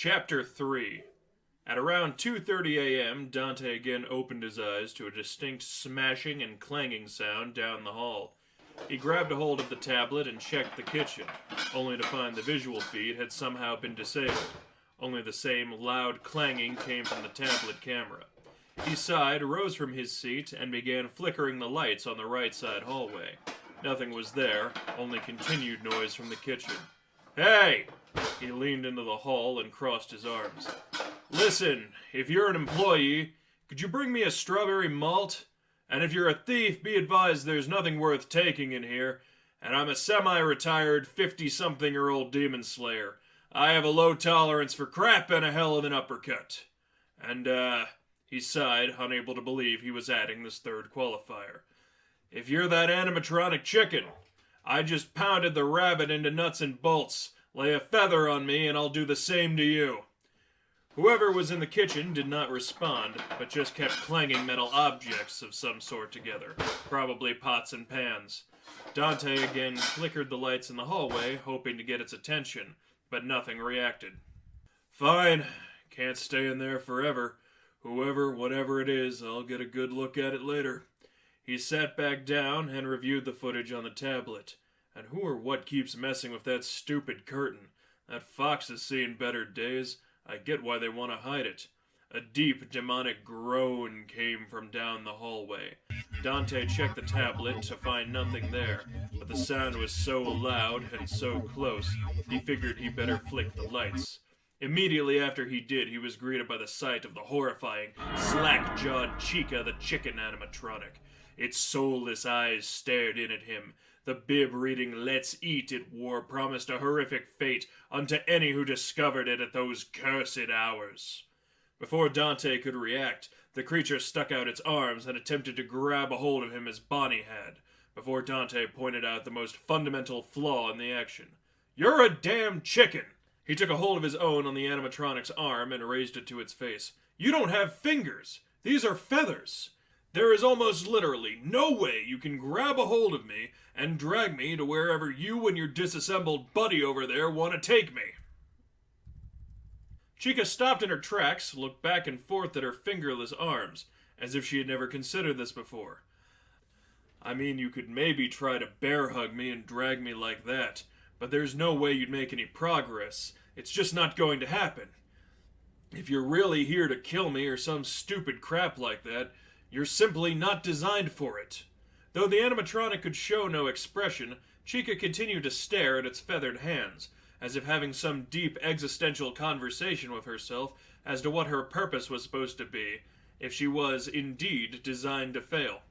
Chapter 3. At around 2:30 a.m., Dante again opened his eyes to a distinct smashing and clanging sound down the hall. He grabbed a hold of the tablet and checked the kitchen, only to find the visual feed had somehow been disabled. Only the same loud clanging came from the tablet camera. He sighed, rose from his seat, and began flickering the lights on the right side hallway. Nothing was there, only continued noise from the kitchen. "Hey!" He leaned into the hall and crossed his arms. "Listen, if you're an employee, could you bring me a strawberry malt? And if you're a thief, be advised there's nothing worth taking in here. And I'm a semi-retired 50-something-year-old demon slayer. I have a low tolerance for crap and a hell of an uppercut." And, he sighed, unable to believe he was adding this third qualifier. "If you're that animatronic chicken, I just pounded the rabbit into nuts and bolts. Lay a feather on me and I'll do the same to you." Whoever was in the kitchen did not respond, but just kept clanging metal objects of some sort together, probably pots and pans. Dante again flickered the lights in the hallway, hoping to get its attention, but nothing reacted. "Fine, can't stay in there forever. Whatever it is, I'll get a good look at it later." He sat back down and reviewed the footage on the tablet. And who or what keeps messing with that stupid curtain? That fox has seen better days. I get why they want to hide it. A deep, demonic groan came from down the hallway. Dante checked the tablet to find nothing there, but the sound was so loud and so close, he figured he better flick the lights. Immediately after he did, he was greeted by the sight of the horrifying, slack-jawed Chica the chicken animatronic. Its soulless eyes stared in at him. The bib reading "Let's Eat" it wore promised a horrific fate unto any who discovered it at those cursed hours. Before Dante could react, the creature stuck out its arms and attempted to grab a hold of him as Bonnie had, before Dante pointed out the most fundamental flaw in the action. "You're a damn chicken!" He took a hold of his own on the animatronic's arm and raised it to its face. "You don't have fingers! These are feathers! There is almost literally no way you can grab a hold of me and drag me to wherever you and your disassembled buddy over there want to take me." Chica stopped in her tracks, looked back and forth at her fingerless arms, as if she had never considered this before. "I mean, you could maybe try to bear hug me and drag me like that, but there's no way you'd make any progress. It's just not going to happen. If you're really here to kill me or some stupid crap like that, you're simply not designed for it." Though the animatronic could show no expression, Chica continued to stare at its feathered hands, as if having some deep existential conversation with herself as to what her purpose was supposed to be, if she was, indeed, designed to fail.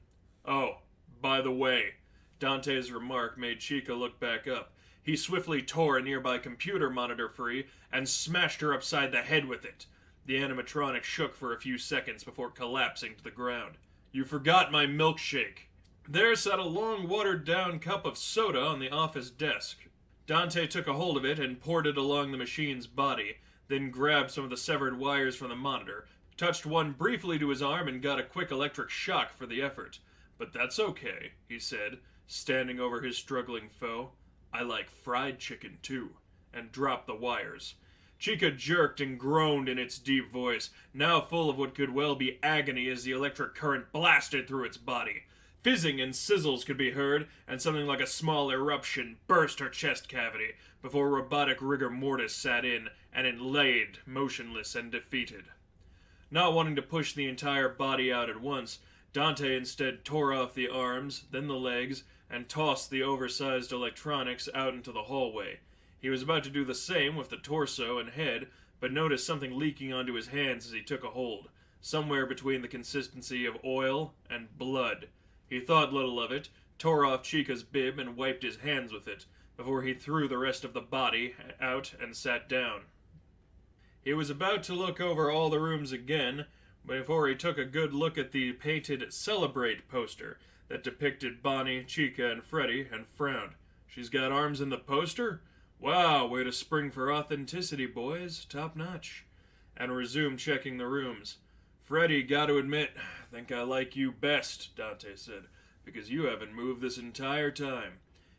"Oh, by the way," Dante's remark made Chica look back up. He swiftly tore a nearby computer monitor free and smashed her upside the head with it. The animatronic shook for a few seconds before collapsing to the ground. "You forgot my milkshake." There sat a long, watered-down cup of soda on the office desk. Dante took a hold of it and poured it along the machine's body, then grabbed some of the severed wires from the monitor, touched one briefly to his arm, and got a quick electric shock for the effort. "But that's okay," he said, standing over his struggling foe. "I like fried chicken, too," and dropped the wires. Chica jerked and groaned in its deep voice, now full of what could well be agony as the electric current blasted through its body. Fizzing and sizzles could be heard, and something like a small eruption burst her chest cavity, before robotic rigor mortis sat in, and it laid, motionless and defeated. Not wanting to push the entire body out at once, Dante instead tore off the arms, then the legs, and tossed the oversized electronics out into the hallway. He was about to do the same with the torso and head, but noticed something leaking onto his hands as he took a hold, somewhere between the consistency of oil and blood. He thought little of it, tore off Chica's bib and wiped his hands with it, before he threw the rest of the body out and sat down. He was about to look over all the rooms again, before he took a good look at the painted "Celebrate" poster that depicted Bonnie, Chica, and Freddy, and frowned. "She's got arms in the poster? Wow, way to spring for authenticity, boys. Top notch." And resumed checking the rooms. "Freddy, gotta admit, think I like you best," Dante said, "because you haven't moved this entire time."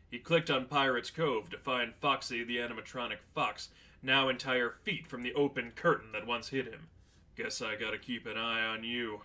He clicked on Pirate's Cove to find Foxy the animatronic fox, now entire feet from the open curtain that once hid him. Guess I gotta keep an eye on you.